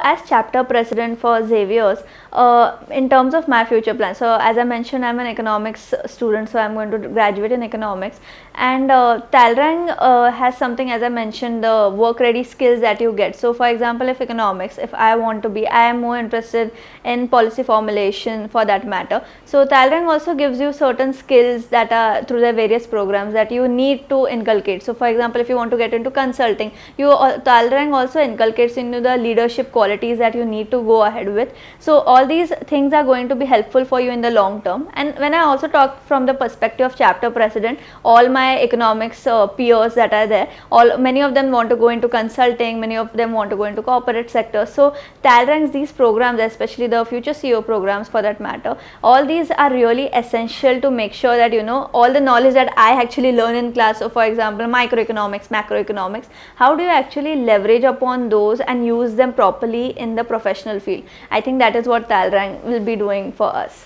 as chapter president for Xavier's, in terms of my future plans, so as I mentioned, I'm an economics student, so I'm going to graduate in economics. And Talerang has something, as I mentioned, the work ready skills that you get. So for example, if economics, if I want to be, I am more interested in policy formulation for that matter. So Talerang also gives you certain skills that are through their various programs that you need to inculcate. So for example, if you want to get into consulting, Talerang also inculcates into the leadership qualities that you need to go ahead with. So all these things are going to be helpful for you in the long term. And when I also talk from the perspective of chapter president, all my economics peers that are there, many of them want to go into consulting, many of them want to go into corporate sector. So Talerang's these programs, especially the future CEO programs for that matter, all these are really essential to make sure that all the knowledge that I actually learn in class. So for example, microeconomics, macroeconomics, how do you actually leverage upon those and use them properly in the professional field? I think that is what Talerang will be doing for us.